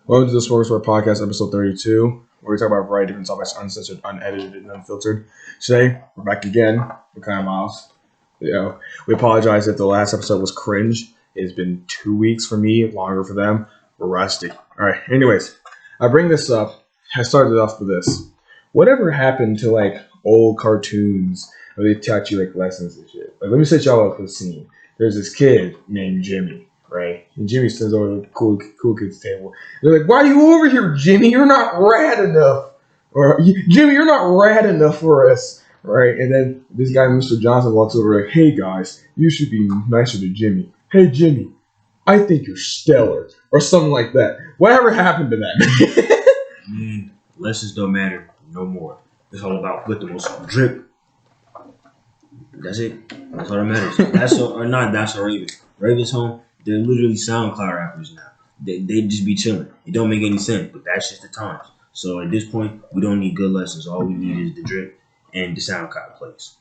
Welcome to the Smorgasbord Podcast, episode 32, where we talk about a variety of different topics, uncensored, unedited, and unfiltered. Today, we're back again. We're kind of miles. We apologize if the last episode was cringe. It's been 2 weeks for me, longer for them. We're rusty. All right. Anyways, I bring this up. I started off with this. Whatever happened to old cartoons where they taught you lessons and shit? Let me set y'all up for the scene. There's this kid named Jimmy. Right? And Jimmy stands over the cool kids table. They're like, "Why are you over here, Jimmy? You're not rad enough." Or, "Jimmy, you're not rad enough for us." Right? And then this guy, Mr. Johnson, walks over like, "Hey, guys, you should be nicer to Jimmy. Hey, Jimmy, I think you're stellar." Or something like that. Whatever happened to that? Man, lessons don't matter no more. It's all about put the most drip. That's it. That's all that matters. That's a Raven. Raven's home. They're literally SoundCloud rappers now. They just be chilling. It don't make any sense, but that's just the times. So at this point, we don't need good lessons. All we need is the drip and the SoundCloud plays.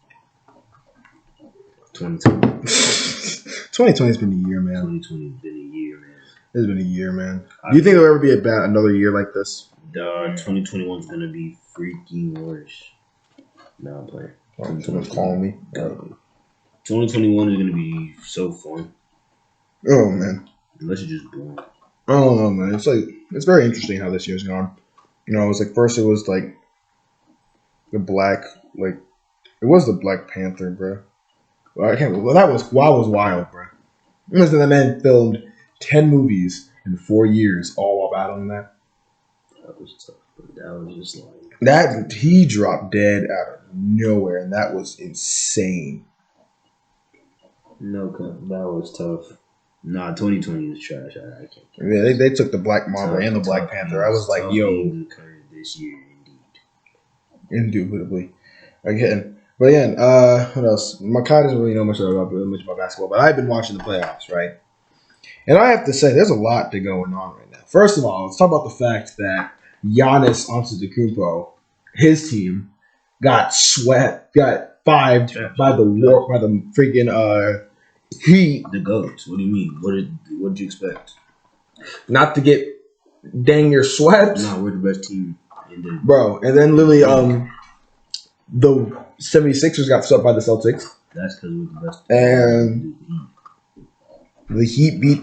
2020. 2020's been a year, man. 2020's been a year, man. It's been a year, man. Do you think there'll ever be another year like this? 2021's gonna be freaking worse. No, I'm playing. Someone's calling me. 2021 is gonna be so fun. Oh, man. Unless you're just born. I don't know, man. It's very interesting how this year's gone. You know, it was first it was the Black, it was the Black Panther, bro. That was wild, bro. Listen, the man filmed 10 movies in 4 years, all while battling that. That was tough, but that was just That, he dropped dead out of nowhere, and that was insane. No, that was tough. Nah, 2020 was trash. I can't. Yeah, they took the Black Mamba and the Black Panther. I was like, yo. This year, indeed. Indubitably. Again. But again, what else? Makai doesn't really know much about basketball, but I've been watching the playoffs, right? And I have to say, there's a lot going on right now. First of all, let's talk about the fact that Giannis Antetokounmpo, his team, got fived by the freaking Heat. The GOATs. What do you mean? What did you expect? Not to get dang near swept. No, we're the best team in the bro. And then literally, the 76ers got swept by the Celtics. That's because we're the best. And the Heat beat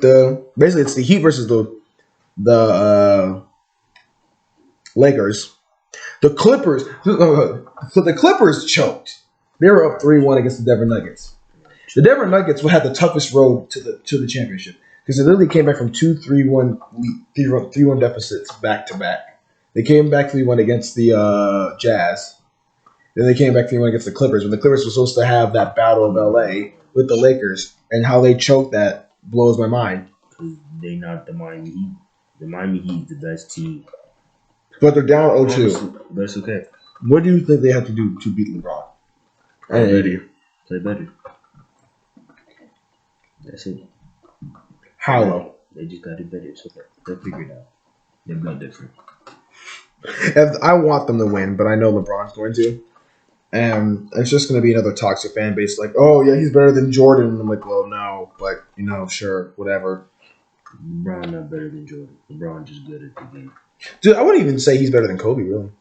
basically it's the Heat versus the Lakers. The Clippers. So the Clippers choked. They were up 3-1 against the Denver Nuggets. The Denver Nuggets had the toughest road to the championship because they literally came back from 3-1 deficits back to back. They came back 3-1 against the Jazz. Then they came back 3-1 against the Clippers when the Clippers were supposed to have that battle of LA with the Lakers, and how they choked that blows my mind. Because they not the Miami Heat. The Miami Heat, the best team. But they're down 0-2. But it's okay. What do you think they have to do to beat LeBron? Play better. That's it. How though? They just got it better. It's okay. They'll figure it out. They're built different. I want them to win, but I know LeBron's going to. And it's just going to be another toxic fan base oh, yeah, he's better than Jordan. And I'm like, well, no, but, sure, whatever. LeBron not better than Jordan. LeBron just good at the game. Dude, I wouldn't even say he's better than Kobe, really.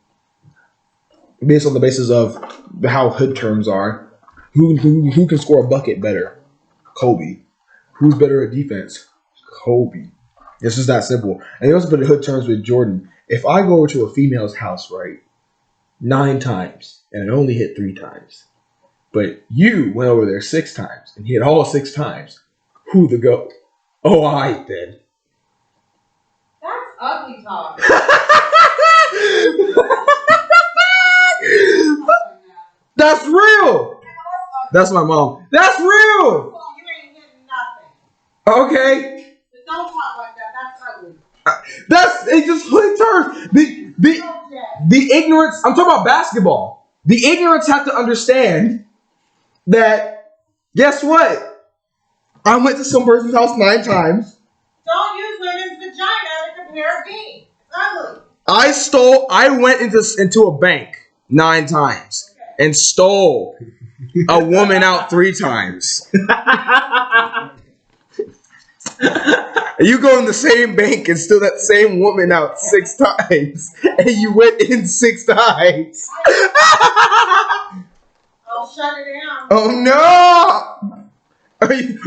Based on the basis of how hood terms are, who can score a bucket better? Kobe. Who's better at defense? Kobe. It's just that simple. And he also put in hood terms with Jordan. If I go to a female's house, right, 9 times, and it only hit 3 times, but you went over there 6 times and hit all 6 times, who the GOAT? Oh, I then. That's ugly talk. That's real. That's my mom. That's real. You ain't getting nothing. Okay. But don't talk like that. That's ugly. It's just hood terms. The ignorance. I'm talking about basketball. The ignorance have to understand that. Guess what? I went to some person's house 9 times. Don't use women's vagina to compare a game. It's ugly. I went into a bank 9 times and stole a woman out 3 times. And you go in the same bank and steal that same woman out 6 times, and you went in 6 times. I'll shut it down. Oh no! Are you?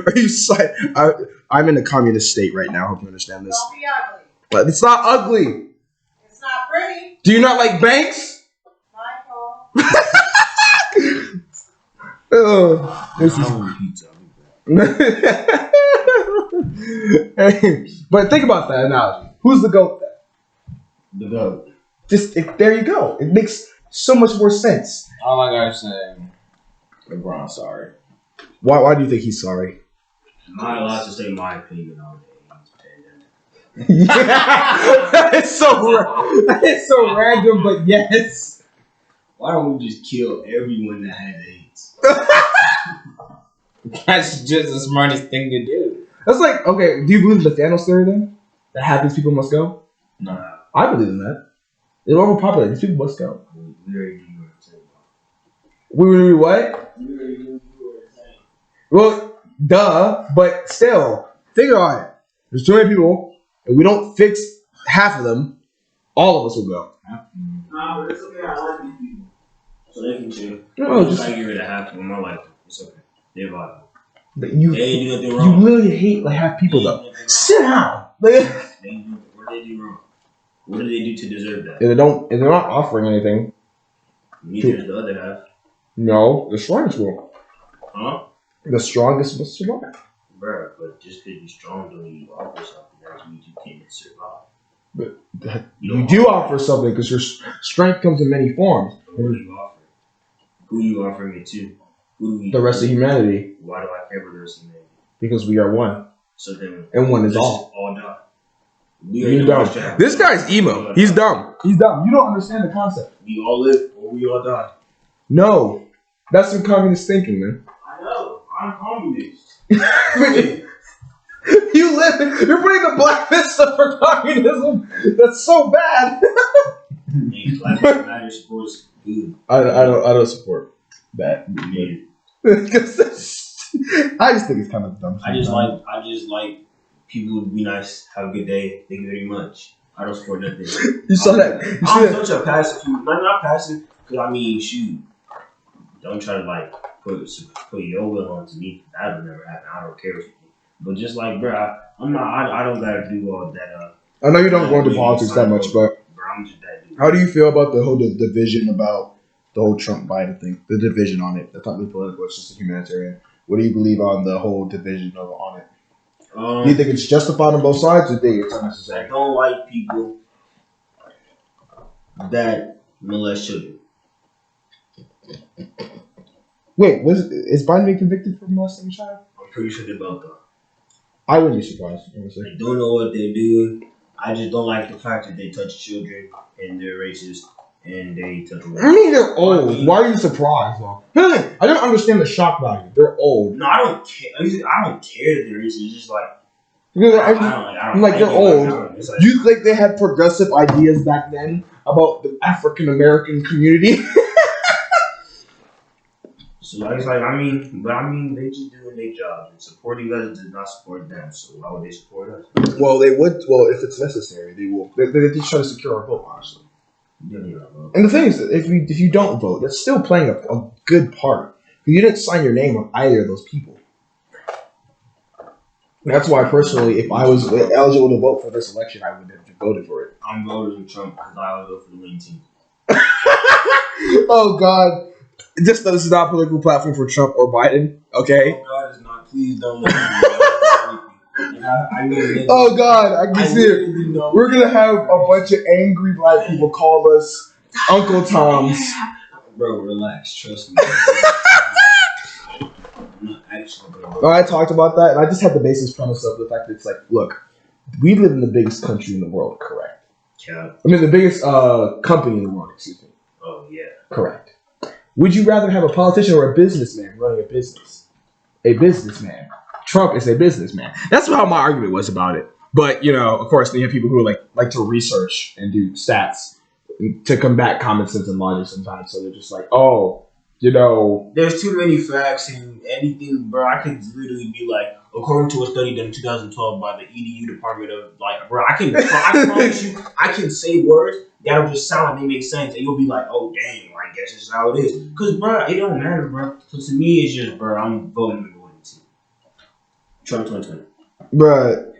I'm in a communist state right now. I hope you understand this. Don't be ugly. But it's not ugly. It's not pretty. Do you not like banks? My fault. This I is. want pizza. Hey, but think about that analogy. Who's the GOAT then? The goat. There you go. It makes so much more sense. All I gotta say, LeBron, sorry. Why do you think he's sorry? I'm not allowed to say my opinion on it. That is so random, but yes. Why don't we just kill everyone that has AIDS? That's just the smartest thing to do. That's like, okay, do you believe the Thanos theory then? That half these people must go? No. I believe in that. It's overpopulated. These people must go. We already knew what I'm saying. We what? We already knew what you were saying. Well, duh, but still, think about it. There's too many people, and we don't fix half of them, all of us will go. Nah, but it's okay. I like these people. So they can chill. No, Just just I get rid of half of them. I like them. It's okay. They're viable. but you They ain't do nothing you wrong. literally hate like half people though. Sit down. They ain't do, what did they do wrong? What did they do to deserve that? If they're not offering anything, Neither is the other half. no, the strongest will. Huh? The strongest will survive. Bruh, but just because you're strong don't mean you offer something. That means you can't survive. You do offer something because your strength comes in many forms. What do you offer? Who you offering it to? Who do we? The rest of humanity, Why do I care about the rest of humanity? because we are one, So then, and one is let's all. just all die. You dumb. This guy's emo. He's dumb. He's dumb. You don't understand the concept. We all live or we all die. No, that's some communist thinking, man. I know. I'm communist. You live. You're putting the black fist up for communism. That's so bad. Hey, Black Lives Matter supports good. I don't support that. Neither. I just think it's kind of dumb. I just like people to be nice. Have a good day. Thank you very much. I don't support nothing. You saw that? You see I'm that? such a passive. Not passive. Cause I mean, shoot. Don't try to like put your will onto me. That would never happen. I don't care what you think. But just like, bro, I don't gotta do all that. I know you don't go into politics that much, but Bro, I'm just that dude. how do you feel about the whole division about the whole Trump-Biden thing? The division on it. That's not really political. It's just a humanitarian. What do you believe on the whole division on it? Do you think it's justified on both sides, or do you think it's I unnecessary? don't like people that molest children. Wait, is Biden being convicted for molesting a child? I'm pretty sure they're both though. I wouldn't be surprised, honestly. I don't know what they do. I just don't like the fact that they touch children and they're racist and they touch women. I mean, they're old. Why are you surprised, though? I don't understand the shock value. They're old. No, I don't care. I don't care that they're racist. It's just like Because I don't like they're it. old. It's like, You think they had progressive ideas back then about the African American community? so it's like I mean they just doing their job and supporting us does not support them. So why would they support us? Well, they would. Well, if it's necessary, they will. They just try to secure our vote, honestly. You don't know. And the thing is, that if you don't vote, that's still playing a good part. You didn't sign your name on either of those people. That's why, personally, if I was eligible to vote for this election, I would have voted for it. I'm voting for Trump because I would vote for the winning team. Oh God! This is not a political platform for Trump or Biden. Okay. Oh God, it's not. Please don't let me. Oh God! I can see it. We're gonna have a bunch of angry black people call us Uncle Toms. Bro, relax. Trust me. I'm not actually gonna vote. I talked about that, and I just had the basis premise of the fact that it's like, look, we live in the biggest country in the world, correct? Yeah. I mean, the biggest company in the world, excuse me. Oh yeah. Correct. Would you rather have a politician or a businessman running a business? A businessman. Trump is a businessman. That's how my argument was about it. But, you know, of course, you have people who like to research and do stats to combat common sense and logic sometimes. So they're just like, oh, There's too many facts and anything, bro. I could literally be like, according to a study done in 2012 by the EDU department of bro. I promise you, I can say words that'll just sound like they make sense, and you'll be like, oh damn, I guess this is how it is. Cause, bro, it don't matter, bro. So to me, it's just, bro, I'm voting to go into Trump 2020. Bro,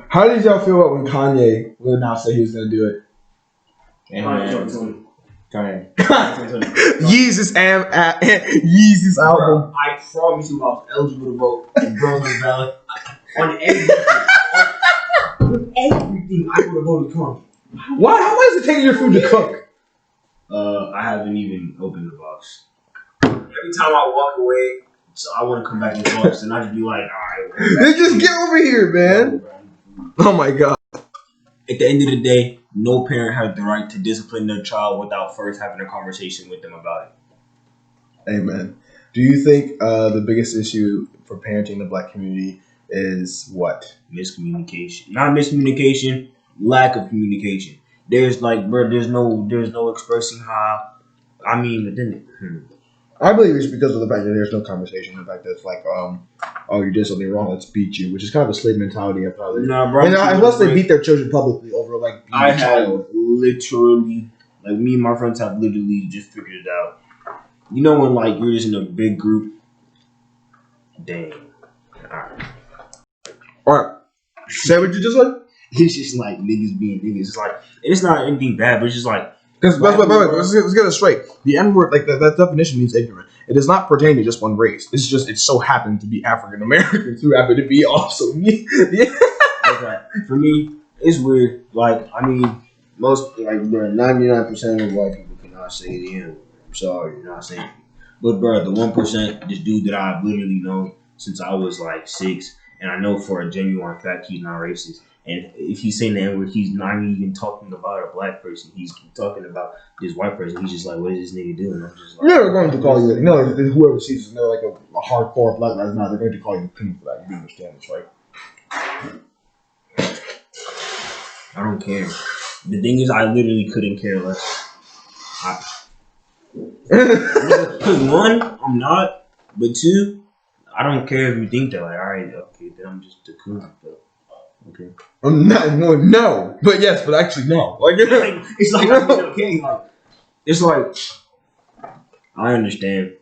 how did y'all feel about when Kanye would now say he was gonna do it? Yeezus Yeezus album. Bro, I promise you, I was eligible to vote and girls on the ballot on everything. On everything, I would have voted Kanye. Why? How long does it take your food to cook? I haven't even opened the box. Every time I walk away, so I want to come back and talk, and I just be like, all right. Then just get over here, man. Oh my god. At the end of the day, no parent has the right to discipline their child without first having a conversation with them about it. Amen. Do you think the biggest issue for parenting in the black community is what? Miscommunication. Not miscommunication, lack of communication. There's no expressing how. I mean, but then. I believe it's because of the fact that there's no conversation. The fact that it's like, oh, you did something wrong, let's beat you, which is kind of a slave mentality of how they. Nah, bro. And unless they beat their children publicly over like. I have literally, like, me and my friends have literally just figured it out. You know when like you're just in a big group. Dang. All right. Say what you just said. It's just like niggas being niggas. It's like, and it's not anything bad, but it's just like. Because let's get it straight. The N word, like that definition means ignorant. It does not pertain to just one race. It's just it so happened to be African Americans who happen to be also me. Yeah. Okay. For me, it's weird. Like, I mean, most 99% of white people cannot say the N word. I'm sorry, you're not saying it. But bro, the 1%, this dude that I've literally known since I was like 6, and I know for a genuine fact he's not racist. And if he's saying the N-word, he's not even talking about a black person. He's talking about this white person. He's just like, what is this nigga doing? I'm just like, they're going to call you. Whoever sees it, they're like a hardcore Black Lives Matter. They're going to call you king for that. You understand this, right? I don't care. The thing is, I literally couldn't care less. Because one, I'm not. But two, I don't care if you think that. Like, all right, okay, then I'm just a coon. Okay. No. But yes, but actually no. Like it's like no. Okay, like it's like I understand.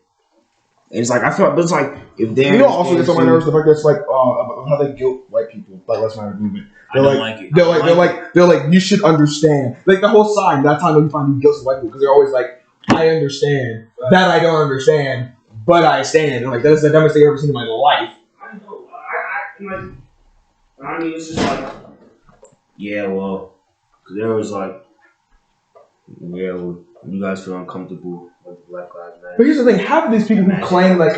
And it's like I feel, but it's like if they also get on my nerves the fact that it's like how they guilt white people, Black Lives Matter movement. They're like you should understand. Like the whole sign. That's how you find you guilty white people because they're always like, I understand that I don't understand, but I stand. And like that's the dumbest thing I've ever seen in my life. I know. I mean, it's just like, yeah, well, because there was like, yeah, well, you guys feel uncomfortable with Black Lives Matter. But here's the thing: half of these people who claim I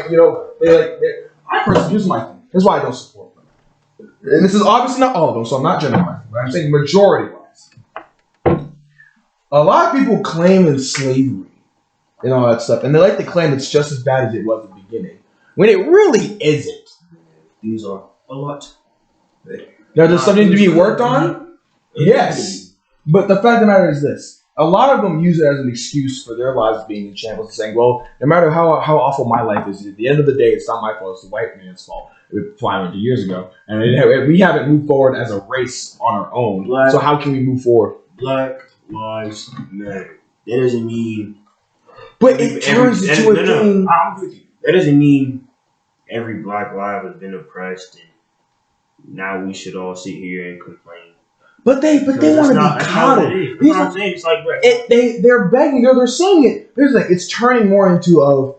personally, here's my thing. Here's why I don't support them. And this is obviously not all of them, so I'm not generalizing, but I'm saying majority-wise. A lot of people claim in slavery and all that stuff, and they like to claim it's just as bad as it was at the beginning, when it really isn't. These are a lot. Now, there's something to be worked on? Yes. But the fact of the matter is this. A lot of them use it as an excuse for their lives being in shambles, saying, well, no matter how awful my life is, at the end of the day, it's not my fault, it's the white man's fault. It 500 years ago. And we haven't moved forward as a race on our own. So how can we move forward? Black Lives Matter. That doesn't mean... But it turns into a thing... I'm with you. That doesn't mean every black life has been oppressed and now we should all sit here and complain. But they want to be coddled. That's what I'm saying. It's like, they're begging. They're saying it. There's like it's turning more into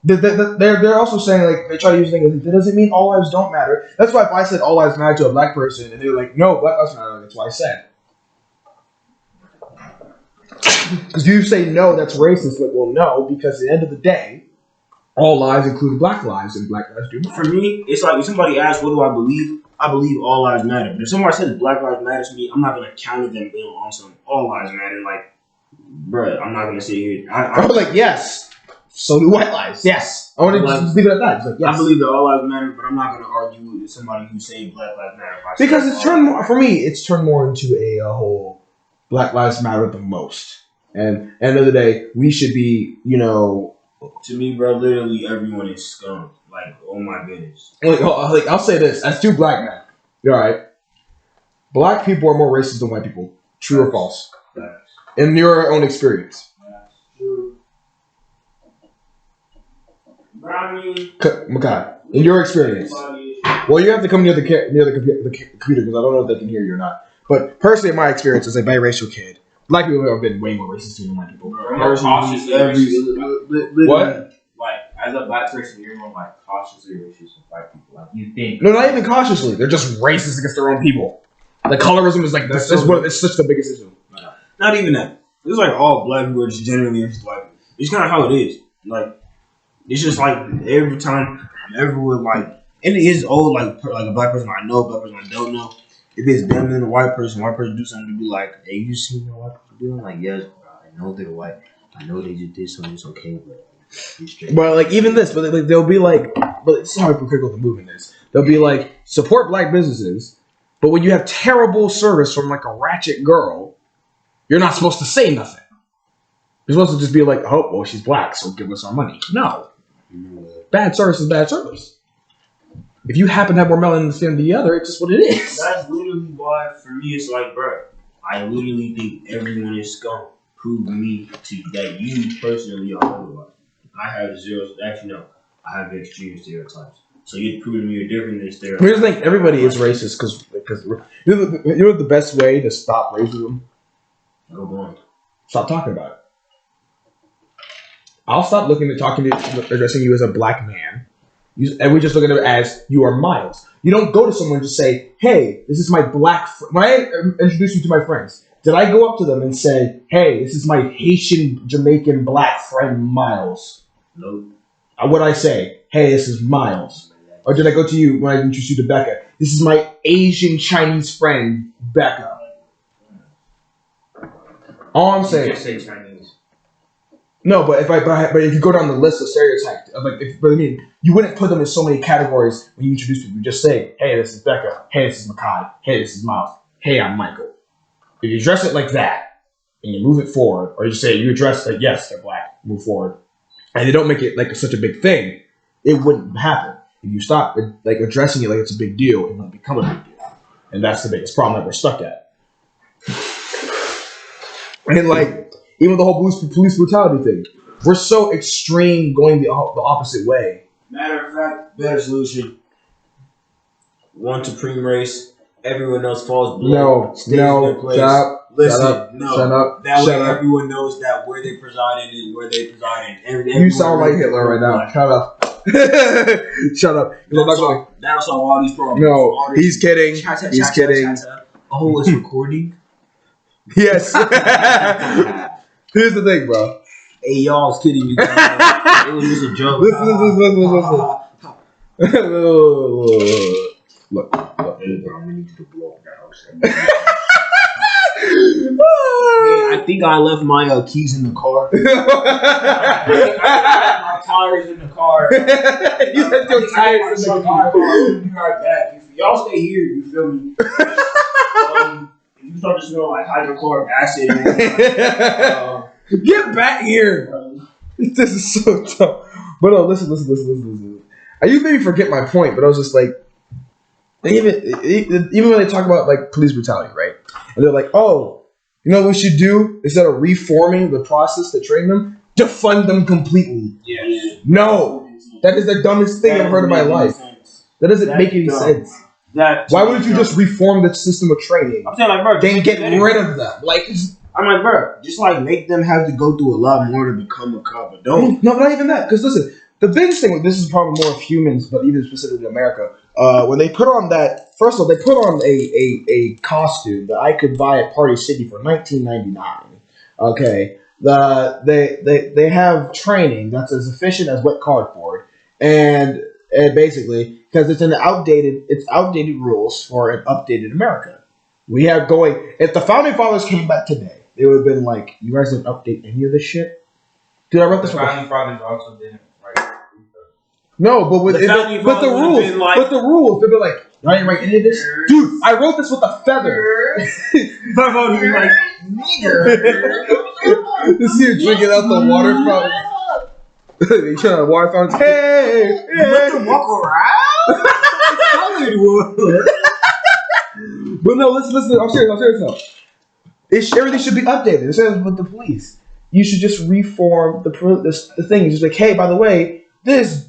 they're also saying like they try to use things like that doesn't mean all lives don't matter. That's why if I said all lives matter to a black person and they're like no, Black Lives Matter, that's why I said. Because you say no, that's racist. Like, well, no, because at the end of the day, all lives include black lives, and black lives do matter. For me, it's like if somebody asks, what do I believe? I believe all lives matter. But if somebody says Black Lives Matter to me, I'm not going to counter them being on some all lives matter. Like, bruh, I'm not going to sit here. I'm like, yes, so do white lives. Yes. I want to just leave it at that. It's like, yes. I believe that all lives matter, but I'm not going to argue with somebody who's saying Black Lives Matter. Because it's turned more, for me, it's turned more into a whole Black Lives Matter the most. And at the end of the day, we should be, To me, bro, literally everyone is scum. Like, oh my goodness. Like, I'll say this as two black men. You're all right. Black people are more racist than white people. True or false? In your own experience. True. Brownie. Makai, in your experience. Well, you have to come near the computer because I don't know if they can hear you or not. But personally, in my experience as a biracial kid, black people have been way more racist than white people. What? Like, as a black person, you're more like cautiously racist with white people. Like, you think. No, not even cautiously. They're just racist against their own people. Like, colorism is like, it's such the biggest issue. Not even that. It's like all black people are just generally racist white people. It's kind of how it is. Like, it's just like every time, everyone, like, and it is old, like a black person I know, black person I don't know. If it's them and a white person do something to be like, hey, you seen what white people do? I'm like, yes, bro. I know they're white. I know they just did something. It's okay, but. But like even this, but like they'll be like, but it's how hypocritical the movement is. They'll be like support black businesses, but when you have terrible service from like a ratchet girl, you're not supposed to say nothing. You're supposed to just be like, oh, well, she's black, so give us our money. No, bad service is bad service. If you happen to have more melanin than the other, it's just what it is. That's literally why, for me, it's like, bro, I literally think everyone is scum. Prove me to that you personally are otherwise. I have zero. Actually, no. I have extreme stereotypes. So you're proving me you're different than stereotypes. Here's the thing: everybody is racist because you know the best way to stop racism. Go on. Stop talking about it. I'll stop addressing you as a black man, and we just look at it as you are Miles. You don't go to someone and just say, "Hey, this is my black." When I introduce you to my friends, did I go up to them and say, "Hey, this is my Haitian Jamaican black friend Miles"? No. What I say? Hey, this is Miles. Or did I go to you when I introduced you to Becca? This is my Asian Chinese friend Becca. All I'm saying. You just say Chinese. No, but if you go down the list of stereotypes, you wouldn't put them in so many categories when you introduce people. You just say, hey, this is Becca. Hey, this is Makai. Hey, this is Miles. Hey, I'm Michael. If you address it like that and you move it forward, or you say you address like yes, they're black, move forward, and they don't make it like such a big thing, it wouldn't happen. If you stop like addressing it like it's a big deal, it won't become a big deal, and that's the biggest problem that we're stuck at. And like even the whole police brutality thing, we're so extreme going the opposite way. Matter of fact, better solution. One supreme race. Everyone else falls below. No, stop. Listen, shut up. That way everyone knows that where they preside in is where they preside in. You sound like Hitler right now. Shut up. Shut up. That'll solve all these problems. No, he's kidding. He's kidding. Oh, it's recording? Yes. Here's the thing, bro. Hey, y'all was kidding me. It was just a joke. Listen. Look. Hey, bro, we need you to blow up the house. Hey, I think I left my keys in the car. I think I left my tires in the car. You left your tires in the car. I'll be right back. If y'all stay here, you feel me? If you start to smell like hydrochloric acid, get back here. This is so tough. But no, listen. You made me forget my point, but I was just like, even when they talk about like police brutality, right? And they're like, oh, you know what we should do instead of reforming the process to train them? Defund them completely. Yes. No, that is the dumbest thing I've heard in my life. That doesn't make any sense. Why wouldn't you just reform the system of training? I'm saying, like, bro, then get rid of them. Like, I'm like, bro, just like make them have to go through a lot more to become a cop. But don't. No, not even that. Because listen, the biggest thing with this is probably more of humans, but even specifically America. When they put on that, first of all, they put on a costume that I could buy at Party City for $19.99. Okay, they have training that's as efficient as wet cardboard, and basically because it's outdated rules for an updated America. We have going. If the founding fathers came back today, they would have been like, "You guys didn't update any of this shit." Dude, I wrote this. The founding fathers also didn't. No, but the rules, they'd be like, I didn't write any of this. Dude, I wrote this with a feather. My phone would be like, nigger. You see her drinking out the water fountain. You turn on water fountains. Hey, Let them walk around. But no, listen. I'm serious now. Everything should be updated. It's as with the police. You should just reform the thing. It's just like, hey, by the way, this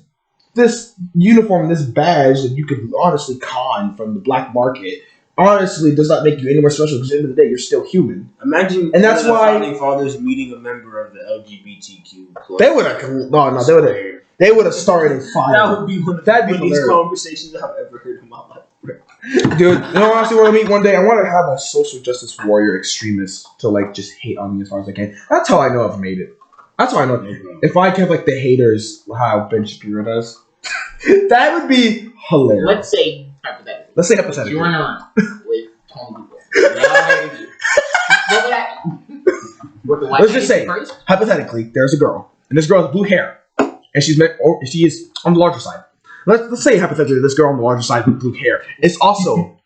uniform, this badge that you could honestly con from the black market, honestly does not make you any more special because at the end of the day, you're still human. Imagine, and that's why founding fathers meeting a member of the LGBTQ. They would have they would have started a fire. That would be one of the funniest conversations I've ever heard in my life. Dude, you know, honestly, what I meet one day, I want to have a social justice warrior extremist to like just hate on me as far as I can. That's how I know I've made it. That's how I know. If I kept like the haters, how Ben Shapiro does, that would be hilarious. Let's say hypothetically. You run around with 20 people. They all hated you. What would happen? Let's just say, hypothetically, there's a girl, and this girl has blue hair, and she is on the larger side. Let's say hypothetically this girl on the larger side with blue hair is also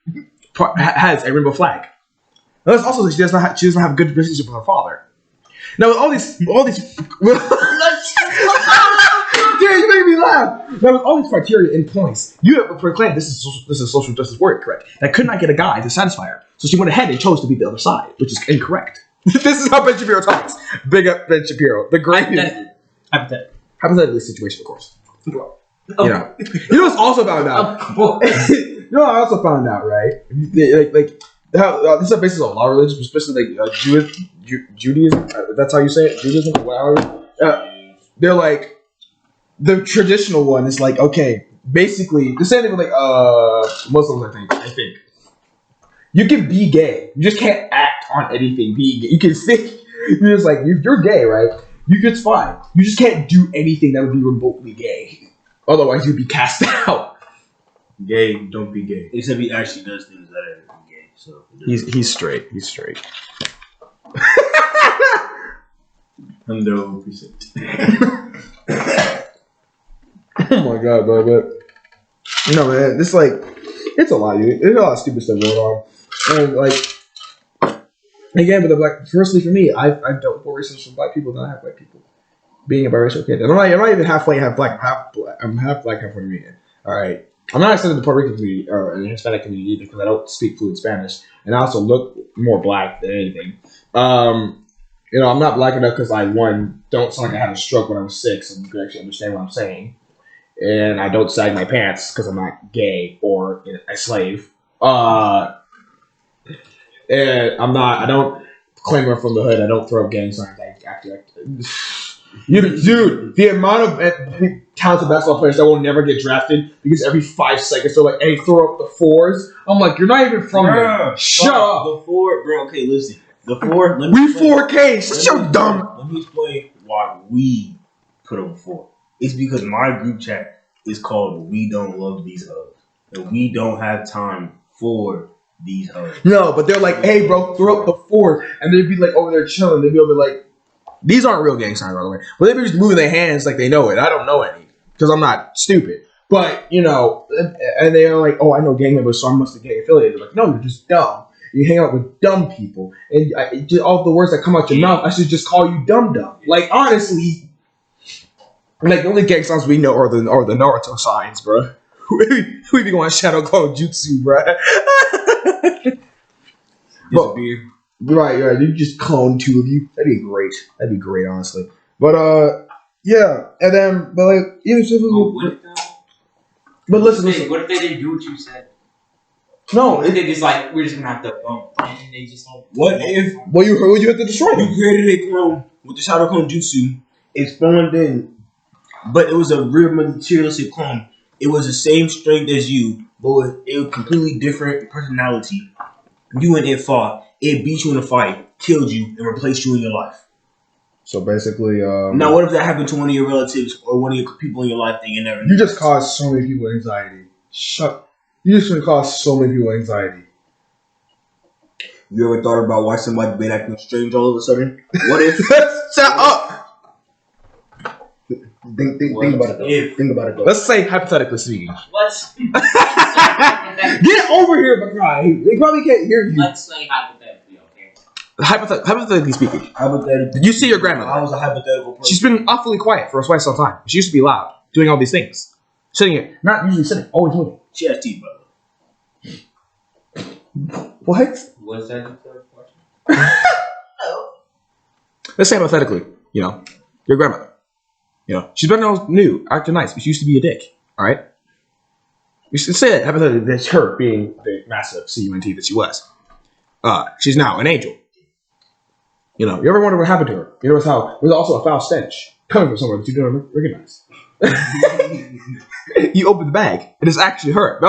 has a rainbow flag. Now let's also say she doesn't have a good relationship with her father. Now with all these dude, you made me laugh. Now with all these criteria in place, you have proclaimed this is social justice warrior, correct? That could not get a guy to satisfy her, so she went ahead and chose to be the other side, which is incorrect. This is how Ben Shapiro talks. Big up Ben Shapiro, the great hypothetically situation, of course. You know what's also found out? You know what I also found out, right? Like how this is based on a lot of religions, especially like Judaism. That's how you say it, Judaism. Whatever. They're like the traditional one is like, okay, basically the same thing with like Muslims. I think you can be gay. You just can't act on anything being gay. You can say you're just like you're gay, right? It's fine. You just can't do anything that would be remotely gay. Otherwise, you'd be cast out. Gay, don't be gay. Except he actually does things that are gay. So he's straight. He's straight. 100%. Oh my god, bro! But no, man, it's like it's a lot. Dude. There's a lot of stupid stuff going on, and like again, but firstly for me, I've dealt with more racism from black people than I have white people. Being a biracial kid, and I'm not even halfway half black. I'm half black, half Puerto Rican. All right, I'm not accepted in the Puerto Rican community or the Hispanic community either because I don't speak fluent Spanish, and I also look more black than anything. You know, I'm not black enough because I don't sound like I had a stroke when I was 6, and you can actually understand what I'm saying. And I don't sag my pants because I'm not gay or a slave. And I don't claim I'm from the hood. I don't throw up gang signs. I actually. Dude, the amount of talented basketball players that will never get drafted because every 5 seconds they're like, hey, throw up the 4s. I'm like, you're not even from there. Shut up. The 4, bro. Okay, listen. The 4. We 4K. Shut your dumb. Let me explain why we put up a 4. It's because my group chat is called We Don't Love These Hoes. And we don't have time for these hoes. No, but they're like, hey, bro, throw up the 4. And they'd be like over there chilling. They'd be over like, these aren't real gang signs, by the way. But they'd be just moving their hands like they know it. I don't know any because I'm not stupid. But, you know, and they're like, oh, I know gang members, so I must be gang affiliated. Like, no, you're just dumb. You hang out with dumb people. And all the words that come out your mouth, I should just call you dumb-dumb. Like, honestly, like, the only gang signs we know are the Naruto signs, bro. We be going Shadow Clone Jutsu, bro. Disappear. Right. You just clone 2 of you. That'd be great. That'd be great, honestly. But yeah, and then even if but listen. What if they didn't do what you said? No, what if they just like we're just gonna have to bump, and they just like. What if? Well, you have to destroy them. You created a clone with the Shadow Clone Jutsu. It spawned in, but it was a real materialistic clone. It was the same strength as you, but it was completely different personality. You and it fought. It beat you in a fight, killed you, and replaced you in your life. So basically, now what if that happened to one of your relatives or one of your people in your life that you never knew? You just caused so many people anxiety. You just caused so many people anxiety. You ever thought about why somebody been acting strange all of a sudden? What if? Shut up! Think about it. Think about it. Let's say hypothetically speaking. Let's get over here, Bakai. They probably can't hear you. Let's say hypothetically, okay. Hypothetically speaking, Hypothetically, did you see your grandmother? I was a hypothetical person. She's been awfully quiet for quite some time. She used to be loud, doing all these things. Sitting here. Not usually sitting, always moving. She has teeth, brother. What? Was that the third question? Let's say hypothetically, your grandmother. She's been all new, acting nice, but she used to be a dick. Alright? You should say that hypothetically, that's her being the massive CUNT that she was. She's now an angel. You ever wonder what happened to her? You notice how there's also a foul stench coming from somewhere that you don't recognize. You open the bag, and it's actually her.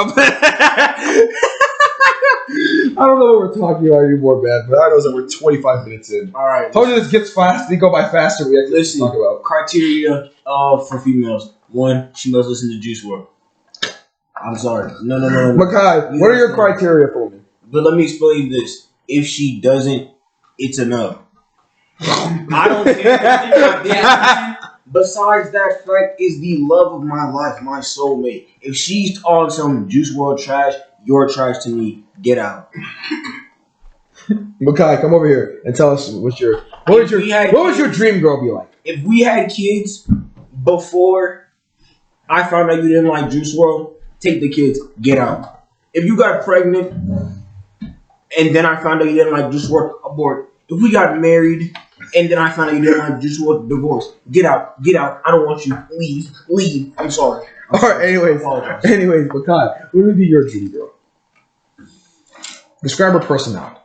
I don't know what we're talking about anymore, man, but I know that we're 25 minutes in. All right. Told you this gets fast, they go by faster. We actually talk about criteria for females. 1, she must listen to Juice WRLD. I'm sorry. No. Makai, what are your criteria for me? But let me explain this. If she doesn't, it's a no. I don't care. Besides that fact, is the love of my life, my soulmate. If she's on some Juice WRLD trash, you're trash to me. Get out. Makai, come over here and tell us what would your dream girl be like? If we had kids before I found out you didn't like Juice WRLD, take the kids. Get out. If you got pregnant and then I found out you didn't like Juice WRLD, abort. If we got married and then I found out you didn't like Juice WRLD, divorce. Get out. I don't want you. Leave. I'm sorry. All right. Anyways, Makai, what would be your dream girl? Describe her personality.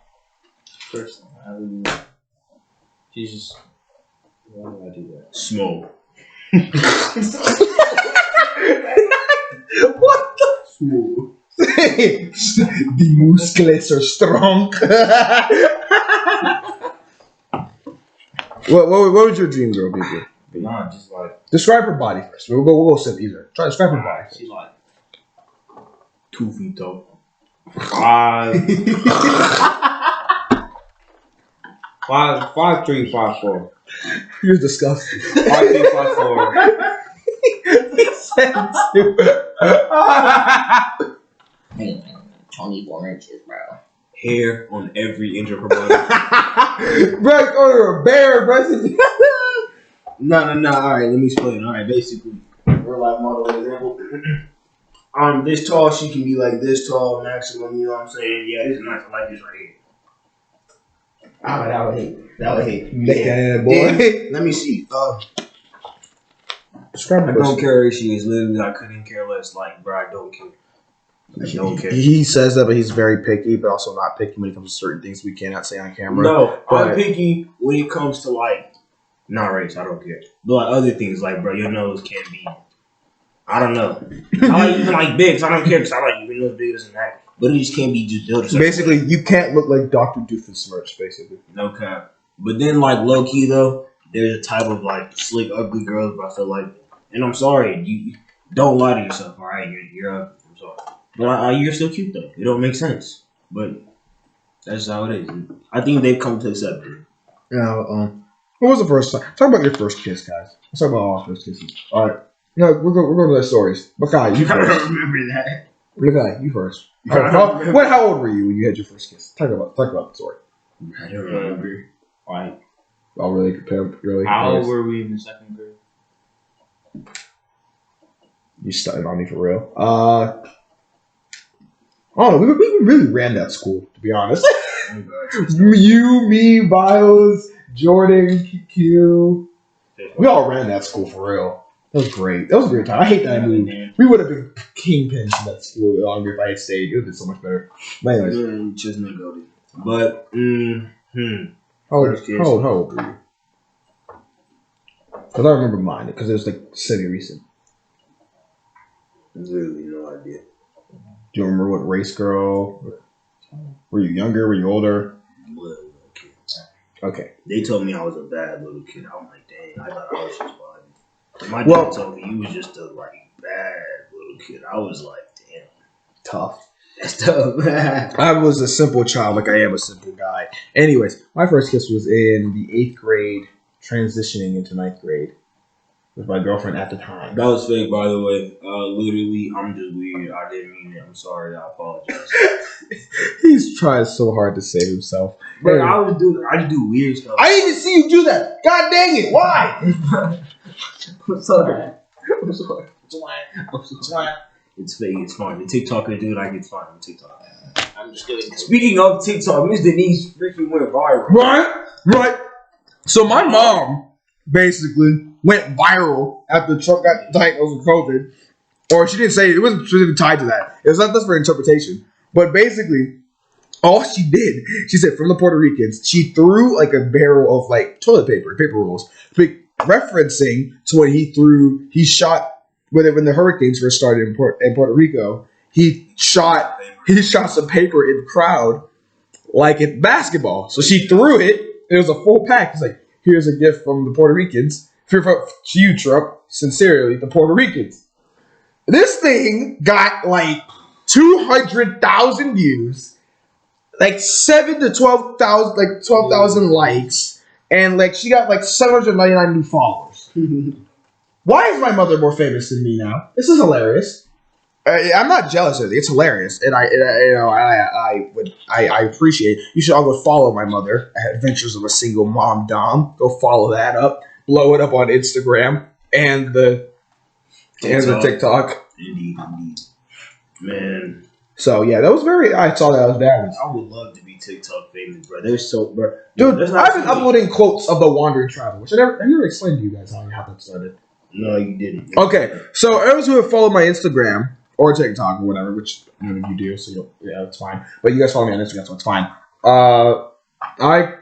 She's just. Why do I do that? Small. What the? Smooth. The muscles are strong. What would your dream girl be? Nah, just like. Describe her body first. We'll go simple easier. Try to describe her body. She's like 2 feet tall. 5'3", 5'4". You're disgusting. 5'3", 5'4". Hey, 24 inches, bro. Hair on every inch of her body. Bro, you're a bear, bro. No. All right, let me explain. All right, basically, real life model example. This tall, she can be like this tall maximum. You know what I'm saying? Yeah, this is nice. I like this right here. That would hate. Yeah, boy. Let me see. Describe I don't care if she is. Literally, I couldn't care less. Like, bro, I don't care. I don't care. He says that, but he's very picky, but also not picky when it comes to certain things we cannot say on camera. No, but I'm picky when it comes to like, not race. I don't care. But like other things, like, bro, your nose can't be. I don't know. I like even like bigs. I don't care because I like even nose bigger than that. But it just can't be just built. Basically, you can't look like Dr. Doofenshmirtz, basically. No cap. But then, like, low key though, there's a type of like slick, ugly girls. But I feel like, and I'm sorry, you don't lie to yourself. All right, you're ugly. I'm sorry, but you're still cute though. It don't make sense, but that's how it is. I think they've come to accept it. Now, what was the first time? Talk about your first kiss, guys. Let's talk about all our first kisses. All right. No, we're going to the stories. Makai, you I don't first. remember that. Makai, you first. I don't remember. How old were you when you had your first kiss? Talk about the story. I don't remember. like. Oh, really? Really? How old were we in the second grade? You started on me for real. I don't know. We really ran that school, to be honest. You, me, Bios, Jordan, Q. We all ran that school for real. That was great. That was a great time. I hate that I moved. We would have been kingpins in that school longer if I had stayed. It would have been so much better. But anyways. Chestnut goated. But, How old were you? Because I remember mine, because it was like semi-recent. Literally no idea. Do you remember what race girl? Were you younger? Were you older? Little kid. Okay. They told me I was a bad little kid. I'm like, dang, I thought I was just fine. My dad told me you was just a like bad little kid. I was like, damn. Tough. That's tough. I was a simple child, like I am a simple guy. Anyways, my first kiss was in the 8th grade, transitioning into 9th grade. with my girlfriend at the time. That was fake, by the way. Literally, I'm just weird. I didn't mean it. I'm sorry. I apologize. He's trying so hard to save himself. But I just do weird stuff. I didn't even see you do that. God dang it! Why? I'm sorry. I'm sorry. It's fake. It's fine. The TikToker do it like it's fine on TikTok. I'm just kidding. Speaking of TikTok, Miss Denise freaking went viral. Right. So my mom basically went viral after Trump got diagnosed with COVID. Or she didn't say it wasn't specifically tied to that. It was not just for interpretation. But basically, all she did, she said from the Puerto Ricans, she threw like a barrel of like toilet paper rolls, referencing to when he shot when the hurricanes first started in Puerto Rico. He shot some paper in the crowd like it's basketball. So she threw it. It was a full pack. It's like, here's a gift from the Puerto Ricans. To you, Trump. Sincerely, the Puerto Ricans. This thing got like 200,000 views, like 7,000 to 12,000, like 12,000 likes, and like she got like 799 new followers. Why is my mother more famous than me now? This is hilarious. I'm not jealous of it. It's hilarious, and I appreciate it. You should all go follow my mother at Adventures of a Single Mom Dom. Go follow that up. Blow it up on Instagram and the TikTok. Indeed. Man. So yeah, that was I saw that was bad. I would love to be TikTok famous, bro. They're so, bro. Dude, I've been uploading quotes of the Wandering Traveler, which I never explained to you guys how that started. No, you didn't. Okay, so those who have followed my Instagram or TikTok or whatever, which none of you do, so it's fine. But you guys follow me on Instagram, so it's fine.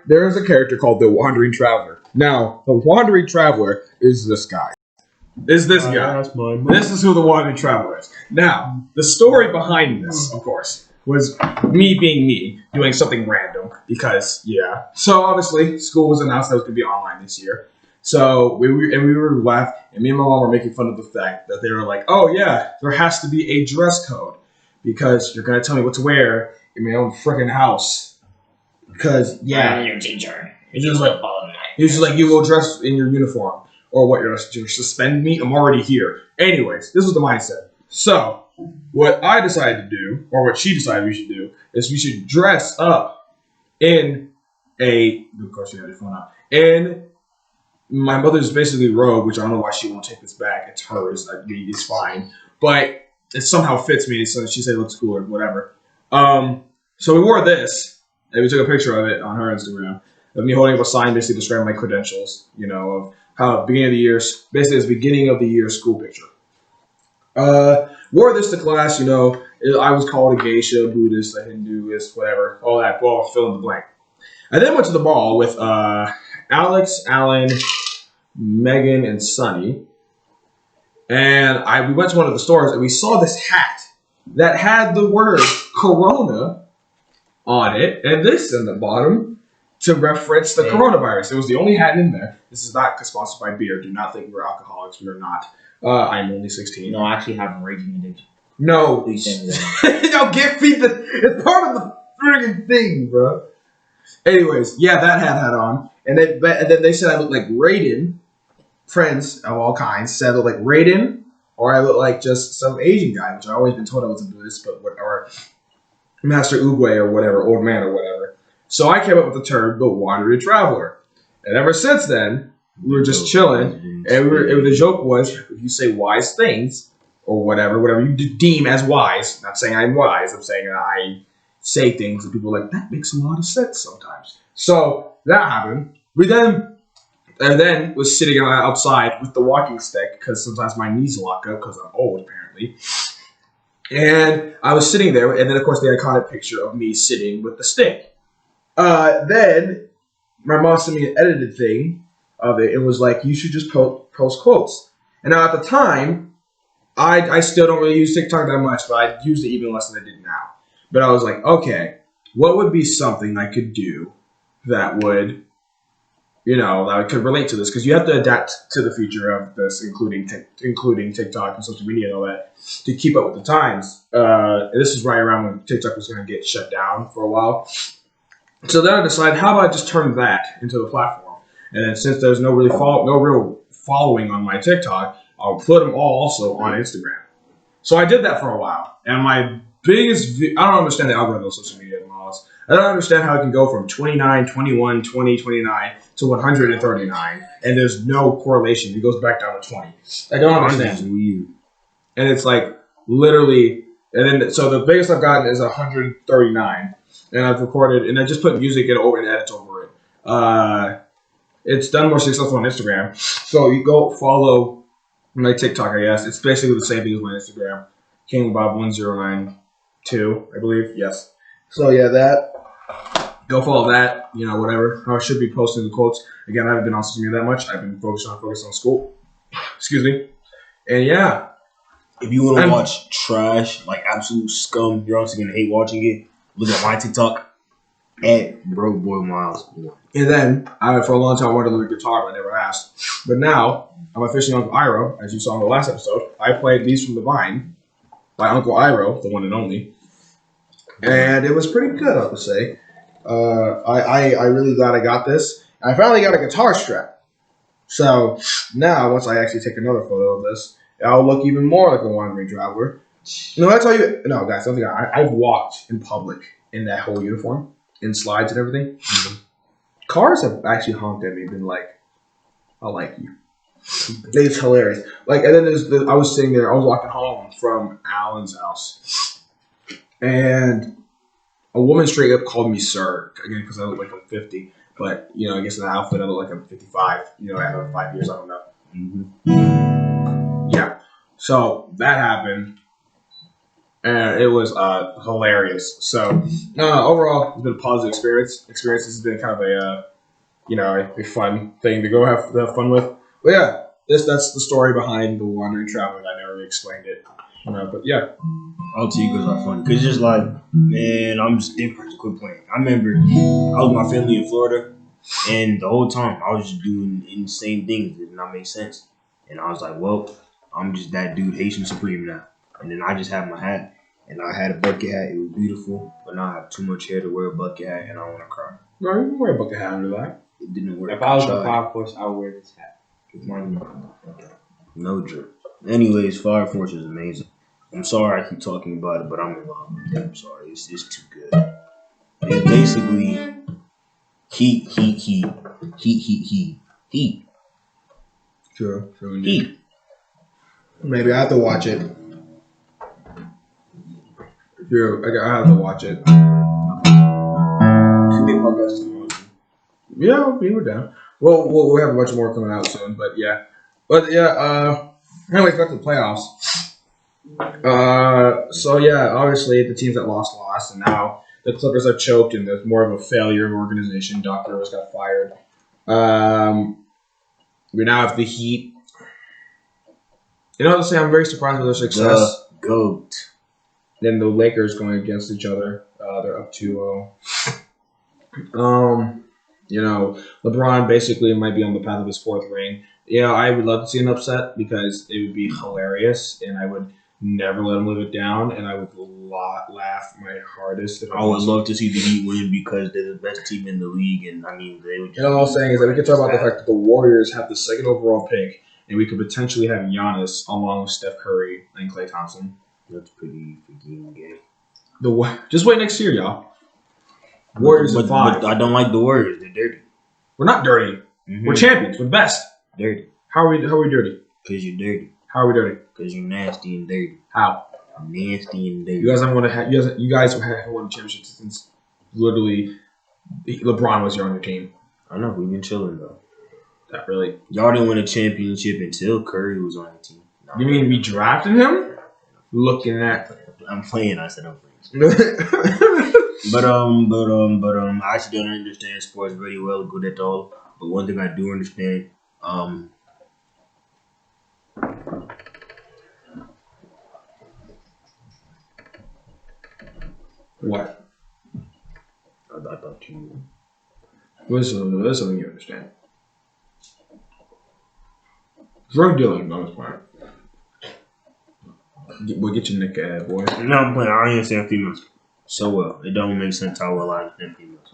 There is a character called the Wandering Traveler. Now, the Wandering Traveler is this guy. This guy. This is who the Wandering Traveler is. Now, the story behind this, of course, was me being me, doing something random, because, yeah. So, obviously, school was announced that it was going to be online this year. So, we were laughing, and me and my mom were making fun of the fact that they were like, oh, yeah, there has to be a dress code, because you're going to tell me what to wear in my own freaking house. Because, yeah. I'm your teacher. It's just like, you will dress in your uniform. Or what, you're suspend me? I'm already here. Anyways, this was the mindset. So, what I decided to do, or what she decided we should do, is we should dress up in of course you have your phone out, in my mother's basically robe, which I don't know why she won't take this back. It's hers. It's fine. But it somehow fits me, so she said it looks cool or whatever. So we wore this, and we took a picture of it on her Instagram, of me holding up a sign basically describing my credentials, of how beginning of the year, basically it's beginning of the year school picture. Wore this to class, I was called a geisha, Buddhist, a Hinduist, whatever, all that, well, fill in the blank. I then went to the ball with Alex, Alan, Megan, and Sunny. And we went to one of the stores and we saw this hat that had the word Corona on it and this in the bottom to reference the coronavirus. It was the only hat in there. This is not sponsored by beer. Do not think we're alcoholics. We are not. I'm only 16. No, I actually have a raging addiction. No. It's part of the friggin' thing, bro. Anyways, yeah, that hat had on. And then they said I looked like Raiden. Friends of all kinds said I looked like Raiden, or I look like just some Asian guy, which I always been told I was a Buddhist, or Master Oogway or whatever, old man or whatever. So I came up with the term the Wandering Traveler. And ever since then, we were just chilling. And the joke was, if you say wise things, or whatever you deem as wise, not saying I'm wise, I'm saying I say things and people are like, that makes a lot of sense sometimes. So that happened. And then was sitting outside with the walking stick, because sometimes my knees lock up because I'm old, apparently. And I was sitting there, and then, of course, the iconic picture of me sitting with the stick. Then my mom sent me an edited thing of it. It was like, you should just post quotes. And now at the time, I still don't really use TikTok that much, but I used it even less than I did now. But I was like, okay, what would be something I could do that would, that I could relate to this? Because you have to adapt to the future of this, including TikTok and social media and all that, to keep up with the times. And this is right around when TikTok was going to get shut down for a while. So then I decided, how about I just turn that into the platform? And then since there's no real following on my TikTok, I'll put them all also on Instagram. So I did that for a while. And my biggest I don't understand the algorithm of social media and all this. I don't understand how it can go from 29, 21, 20, 29 to 139, and there's no correlation. It goes back down to 20. I don't understand. Weird. And it's like literally, and then so the biggest I've gotten is 139, and I've recorded, and I just put music and edits over it. It's done more successful on Instagram. So you go follow my TikTok, I guess. It's basically the same thing as my Instagram. KingBob1092, I believe. Yes. So yeah, that. Go follow that. You know, whatever. I should be posting the quotes. Again, I haven't been on social media that much. I've been focused on school. Excuse me. And yeah. If you want to watch trash, like absolute scum, you're also gonna hate watching it. Look at my TikTok at Broke Boy Miles. And then for a long time I wanted to learn guitar, but I never asked. But now I'm officially Uncle Iro, as you saw in the last episode. I played Leaves from the Vine by Uncle Iro, the one and only, and it was pretty good, I have to say. I really glad I got this. I finally got a guitar strap. So now, once I actually take another photo of this, I'll look even more like a wandering traveler. No, I tell you, no, guys, don't think I've walked in public in that whole uniform, in slides and everything. Mm-hmm. Cars have actually honked at me, been like, "I like you." It's hilarious. Like, and then I was sitting there, I was walking home from Alan's house, and a woman straight up called me sir, again, because I look like I'm 50. But, you know, I guess in the outfit, I look like I'm 55. You know, I have 5 years, I don't know. Mm-hmm. Yeah. So that happened. And it was hilarious. So, overall, it's been a positive experience. This has been kind of a fun thing to go have fun with. But yeah, that's the story behind the Wandering Traveler. I never really explained it. But yeah. All two you guys are funny. Because it's just like, man, I'm just different to quit playing. I remember I was with my family in Florida, and the whole time I was just doing insane things that did not make sense. And I was like, well, I'm just that dude, Haitian Supreme now. And then I just had my hat, and I had a bucket hat. It was beautiful, but now I have too much hair to wear a bucket hat, and I want to cry. No, you can wear a bucket hat under that. It didn't work. If I was a Fire Force, I would wear this hat. No joke. Anyways, Fire Force is amazing. I'm sorry I keep talking about it, but I'm in love with it. I'm sorry. It's too good. It's basically heat. True. Heat. Maybe I have to watch it. True, I have to watch it. Yeah, we were down. Well, we'll have a bunch more coming out soon, but yeah. Anyways, back to the playoffs. So yeah, obviously the teams that lost, and now the Clippers are choked, and there's more of a failure of organization. Doc Rivers got fired. We now have the Heat. You know what I'm saying? I'm very surprised with their success. The GOAT. Then the Lakers going against each other. They're up 2-0. LeBron basically might be on the path of his fourth ring. Yeah, I would love to see an upset because it would be hilarious, and I would never let him live it down, and I would laugh my hardest. I would love to see the Heat win because they're the best team in the league, and I mean they would. And all I'm saying is that we can talk about the fact that the Warriors have the second overall pick, and we could potentially have Giannis along with Steph Curry and Klay Thompson. That's pretty freaking gay. Just wait next year, y'all. Warriors at 5. But I don't like the Warriors. They're dirty. We're not dirty. Mm-hmm. We're champions. We're the best. Dirty. How are we dirty? Because you're dirty. How are we dirty? Because you're nasty and dirty. How? Nasty and dirty. You guys haven't won you guys haven't won a championship since literally LeBron was on your team. I know. We've been chilling, though. Not really. Y'all didn't win a championship until Curry was on your team. You mean we drafted him? Looking at... I'm playing. I said I'm playing. But I actually don't understand sports very well, good at all. But one thing I do understand, What? I thought you. There's something you understand. Drug dealing on this point. We'll get your neck out, boy. No, I'm playing. I understand females so well. It don't make sense how well I understand females.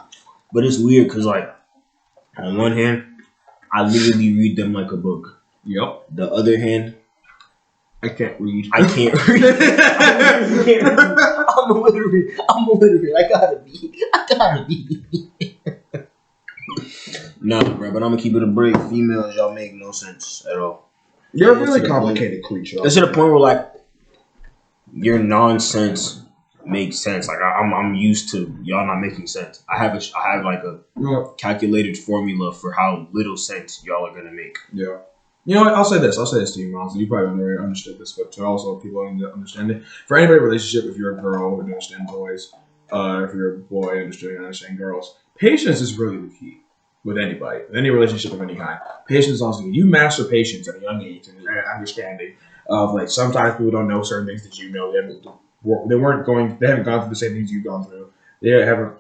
But it's weird because, like, on one hand, I literally read them like a book. Yep. The other hand, I can't read. I can't read. I'm illiterate. I gotta be. Nah, bro, but I'm gonna keep it a break. Females, y'all make no sense at all. You're a It's really to the complicated creature. That's to the point where like your nonsense makes sense. Like I'm used to y'all not making sense. I have like a calculated formula for how little sense y'all are gonna make. Yeah. You know what? I'll say this to you, Miles. You probably already understood this, but to also people need to understand it. For anybody in a relationship, if you're a girl, you understand boys. If you're a boy, understand girls. Patience is really the key with anybody, with any relationship of any kind. Patience is also key. You master patience at a young age and understanding of like sometimes people don't know certain things that you know. They haven't gone through the same things you've gone through. They haven't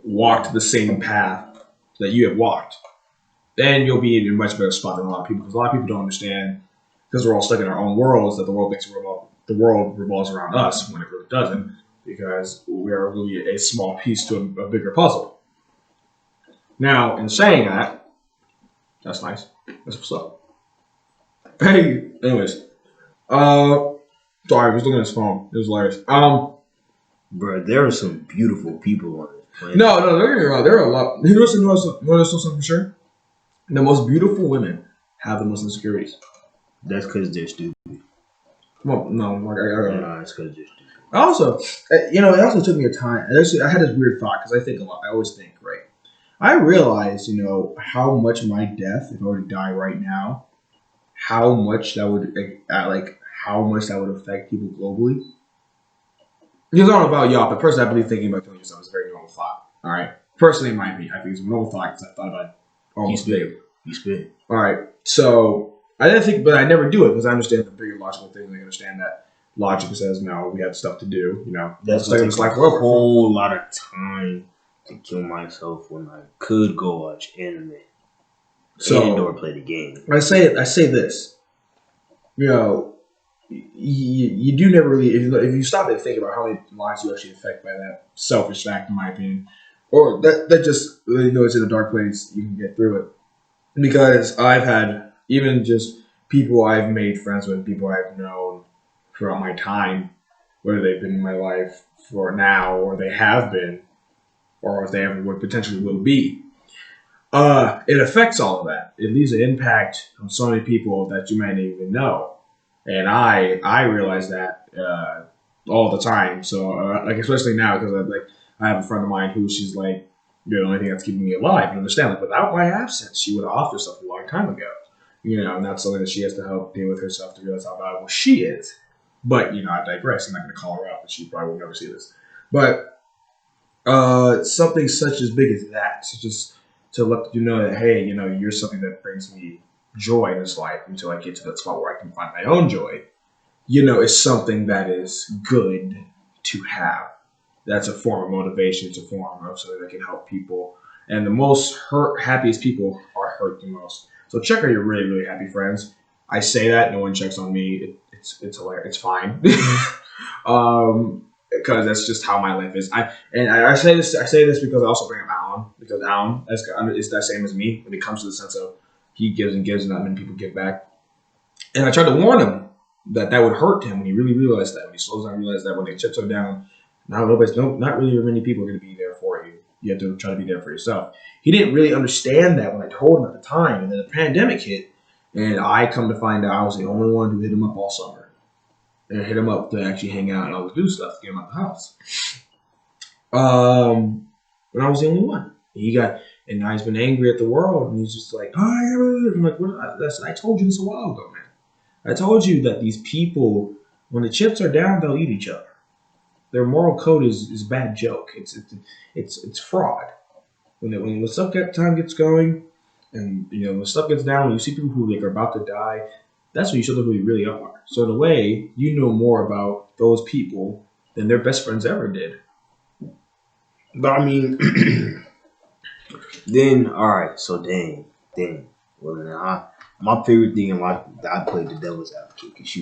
walked the same path that you have walked. Then you'll be in a much better spot than a lot of people, because a lot of people don't understand, because we're all stuck in our own worlds, that the world revolves around us when it really doesn't, because we are really a small piece to a bigger puzzle. Now, in saying that, that's nice. That's what's up. Hey, anyways, sorry, I was looking at his phone. It was hilarious. Bro, there are some beautiful people on this planet. No, don't get me wrong. There are a lot. You know something for sure? The most beautiful women have the most insecurities. That's because they're stupid. Well, no, Nah, it's because they're stupid. Also, it also took me a time. I had this weird thought, because I think a lot. I always think, right? I realized, how much my death, if I were to die right now, how much that would affect people globally. Because I don't know about y'all, but personally, I believe thinking about killing yourself is a very normal thought. All right, personally, in my opinion, I think it's a normal thought, because I thought about it almost daily. You spit. All right, so I didn't think, but I never do it because I understand the bigger logical things. I understand that logic says no, we have stuff to do. That's like a whole lot of time to kill myself when I could go watch anime or play the game. I say this. You do never really, if you stop and think about how many lives you actually affect by that selfish fact, in my opinion, or that just really it's in a dark place, you can get through it. Because I've had even just people I've made friends with, people I've known throughout my time, whether they've been in my life for now, or they have been, or if they ever would potentially will be. It affects all of that. It leaves an impact on so many people that you might not even know. And I realize that all the time. So especially now, because I have a friend of mine who she's like, you're the only thing that's keeping me alive. You understand? Without my absence, she would have off herself a long time ago. And that's something that she has to help deal with herself to realize how valuable she is. But I digress. I'm not going to call her out, but she probably will never see this. But something such as big as that, to let you know that hey, you're something that brings me joy in this life until I get to that spot where I can find my own joy. Is something that is good to have. That's a form of motivation. It's a form of something that can help people. And the most happiest people are hurt the most. So check out your really, really happy friends. I say that. No one checks on me. It's hilarious. It's fine. Because that's just how my life is. I say this because I also bring up Alan. Because Alan is that same as me when it comes to the sense of he gives and gives and not many people give back. And I tried to warn him that would hurt him when he really realized that. When he slows down and realized that when the chips are down, not really many people are going to be there for you. You have to try to be there for yourself. He didn't really understand that when I told him at the time. And then the pandemic hit, and I come to find out I was the only one who hit him up all summer. And hit him up to actually hang out and always do stuff to get him out the house. But I was the only one. And now he's been angry at the world, and he's just like, I'm like, I told you this a while ago, man. I told you that these people, when the chips are down, they'll eat each other. Their moral code is a bad joke. It's fraud. When the time gets going, and when stuff gets down, when you see people who are about to die, that's when you show them who you really are. So in a way, you know more about those people than their best friends ever did. But I mean, then alright, so dang. Well, then my favorite thing in life, I played the devil's advocate. Cause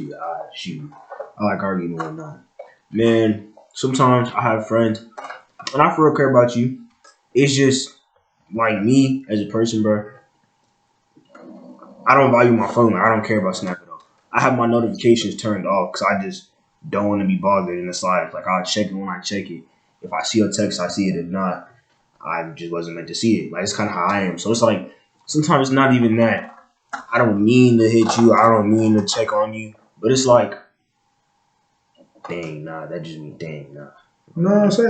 I like arguing and whatnot. Man. Sometimes I have friends, and I for real care about you. It's just like me as a person, bro. I don't value my phone. I don't care about Snap at all. I have my notifications turned off because I just don't want to be bothered in this life. Like, I'll check it when I check it. If I see a text, I see it. If not, I just wasn't meant to see it. Like, it's kind of how I am. So it's like, sometimes it's not even that. I don't mean to hit you. I don't mean to check on you. But it's like, dang, nah. That just means, dang, nah. No, say.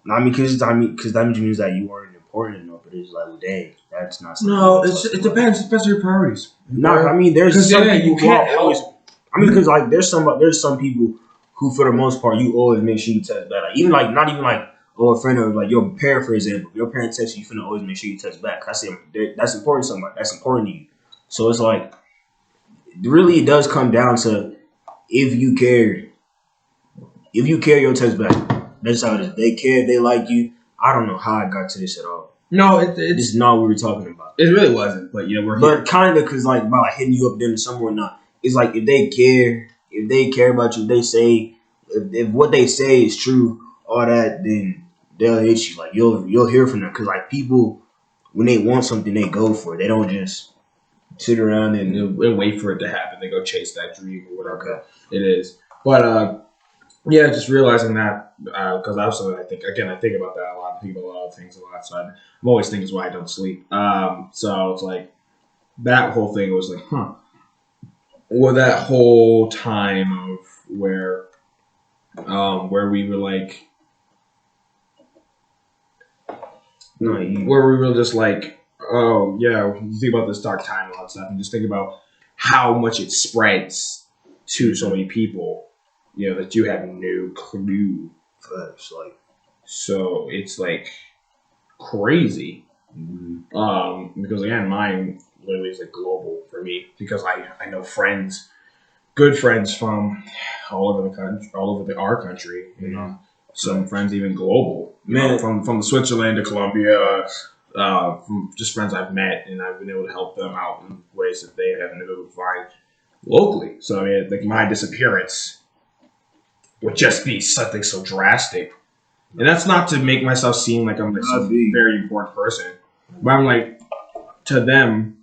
I mean, because that means that you weren't important enough. But it's like, well, dang, that's not something. No, it depends. It depends on your priorities. No, I mean, there's some people you who can't are always. I mean, because like there's some people who, for the most part, you always make sure you text back. Like, even like not even like a friend of like your parent, for example. If your parent texts you, you finna always make sure you text back. That's important to somebody. That's important to you. So it's like, really, it does come down to if you care, you'll text back. That's how it is. They care. They like you. I don't know how I got to this at all. No, This is not what we were talking about. it really wasn't. But we're here. But kind of, because like about hitting you up dinner somewhere or not. It's like if they care about you, if they say, if what they say is true, all that, then they'll hit you. Like you'll hear from them. Because like people, when they want something, they go for it. They don't just sit around and wait for it to happen. They go chase that dream or whatever it is. But just realizing that because also I think about that a lot. I think about a lot of things a lot. So I'm always thinking is why I don't sleep. So it's like that whole thing was like, Well, that whole time of where we were like, where we were just like, oh yeah, you think about this dark time and all that stuff, and just think about how much it spreads to so many people, that you have no clue. Facts, like, so it's like crazy. Because again, mine literally is like global for me because I know friends, good friends from all over the country, our country. Some friends even global. From Switzerland to Colombia. From just friends I've met, and I've been able to help them out in ways that they haven't been able to find locally. So I mean, like my disappearance would just be something so drastic, and that's not to make myself seem like I'm like some very important person, but I'm like, to them,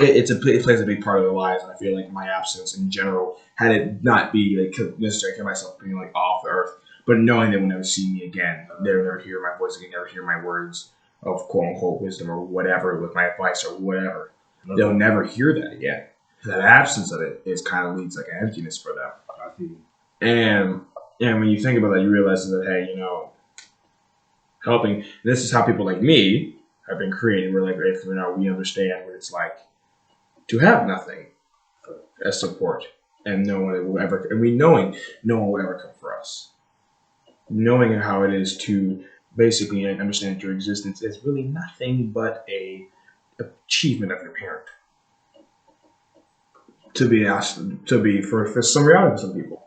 it plays a big part of their lives, and I feel like my absence in general, had it not be like necessarily to myself being like off the earth, but knowing they will never see me again, they'll never hear my voice again, never hear my words of quote unquote wisdom or whatever with my advice or whatever. They'll never hear that again. That absence of it is kind of leads like an emptiness for them. I feel. And when you think about that, you realize that hey, helping. This is how people like me have been created. We're like, we understand what it's like to have nothing as support, and no one will ever. And knowing no one will ever come for us. Knowing how it is to basically understand that your existence is really nothing but a achievement of your parent. To be asked to be for some reality for some people.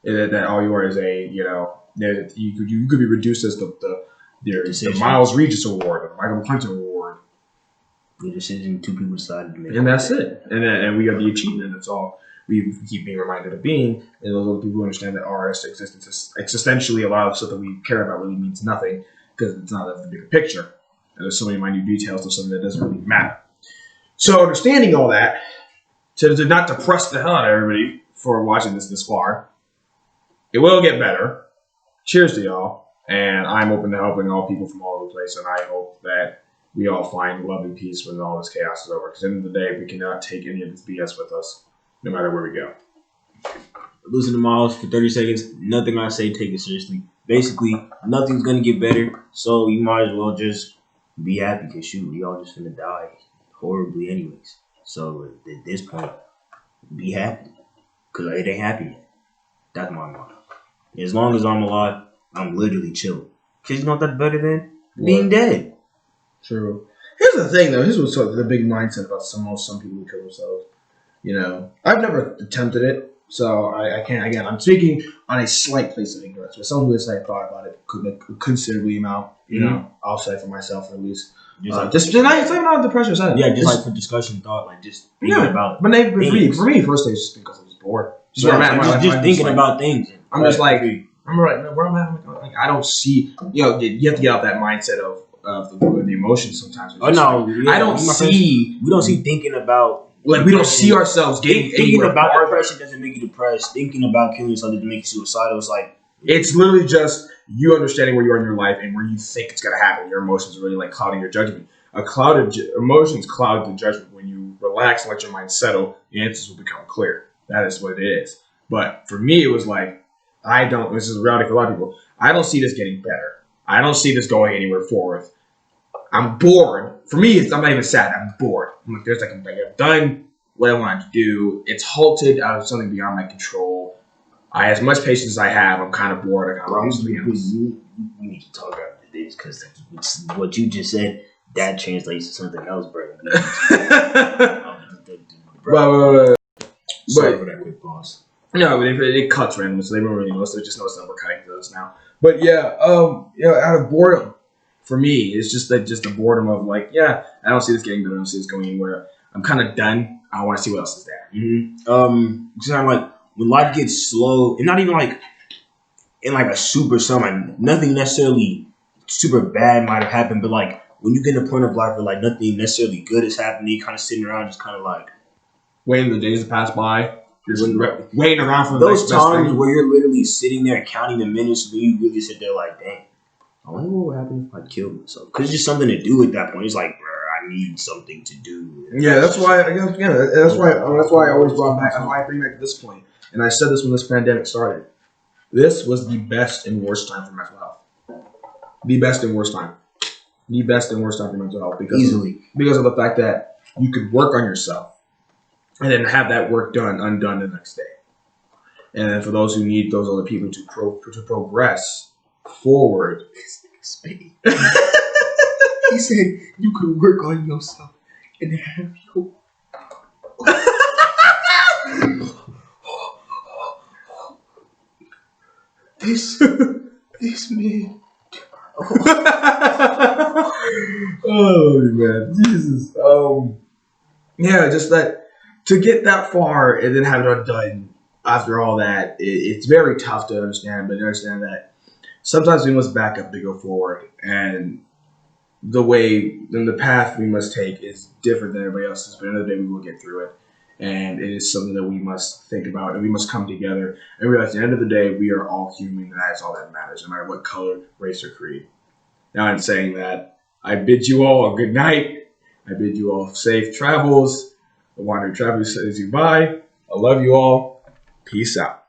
That all you are is that you could be reduced as the Miles Regis Award, the Michael Clinton Award. The decision two people decided to make. And that's it. And we are the achievement. That's all we keep being reminded of being. And those other people who understand that our existence is existentially a lot of stuff that we care about really means nothing because it's not of the bigger picture. And there's so many minute details of something that doesn't really matter. So understanding all that, to not depress the hell out of everybody for watching this far. It will get better. Cheers to y'all. And I'm open to helping all people from all over the place. And I hope that we all find love and peace when all this chaos is over. Because at the end of the day, we cannot take any of this BS with us, no matter where we go. Listen to Miles for 30 seconds. Nothing I say, take it seriously. Basically, nothing's going to get better. So you might as well just be happy. Because shoot, we all just going to die horribly anyways. So at this point, be happy. Because it ain't happy yet. That's my motto. As long as I'm alive, I'm literally chilling. Because you know what that's better than? Being dead. True. Here's the thing, though. Here's what's the big mindset about some people who kill themselves. I've never attempted it, so I can't. Again, I'm speaking on a slight place of ignorance. But someone who has thought about it considerably amount. I'll say for myself at least. It's not the pressure side. Yeah, just like for discussion, thought, like just thinking about it. But for me, first stage just because I was bored. Just thinking about things. I'm just like, where I'm at. Like, I don't see. You have to get out that mindset of of the emotions sometimes. Oh no, I don't see. We don't see thinking about. Like, we don't see ourselves getting thinking about farther. depression doesn't make you depressed. Thinking about killing yourself doesn't make you suicidal. It's like it's literally just you understanding where you are in your life and where you think it's gonna happen. Your emotions really like clouding your judgment. Emotions cloud the judgment. When you relax and let your mind settle, the answers will become clear. That is what it is. But for me, it was like this is a reality for a lot of people. I don't see this getting better. I don't see this going anywhere forward. I'm bored. For me, I'm not even sad. I'm bored. I'm like, I've done what I wanted to do. It's halted out of something beyond my control. As much patience as I have, I'm kind of bored. you need to talk about this because what you just said that translates to something else, bro. Sorry for that quick pause. No, but it cuts randomly, so they don't really know. So they just notice that we're cutting those now. But yeah, out of boredom. For me, it's just the boredom of like, yeah, I don't see this getting better. I don't see this going anywhere. I'm kind of done. I want to see what else is there. Because I'm like, when life gets slow, and not even like in like a super summer, nothing necessarily super bad might have happened, but like when you get to a point of life where like nothing necessarily good is happening, you kind of sitting around just kind of like waiting the days to pass by. Just waiting around for those times where you're literally sitting there counting the minutes, when you really sit there like, dang. I wonder what would happen if I killed myself. Because it's just something to do at that point. It's like, bro, I need something to do. Yeah, that's why. That's why I always brought back. That's why I bring back to this point. And I said this when this pandemic started. This was the best and worst time for mental health. The best and worst time. The best and worst time for mental health because of the fact that you could work on yourself and then have that work undone the next day. And then for those who need those other people to progress forward. He said you could work on yourself and have your this man. Oh man, Jesus. Yeah, just that to get that far and then have it undone after all that, it's very tough to understand. But understand that sometimes we must back up to go forward, and the path we must take is different than everybody else's. But at the end of the day, we will get through it, and it is something that we must think about, and we must come together and realize at the end of the day, we are all human, and that is all that matters, no matter what color, race, or creed. Now, in saying that, I bid you all a good night. I bid you all safe travels. The wandering traveler says you bye. I love you all. Peace out.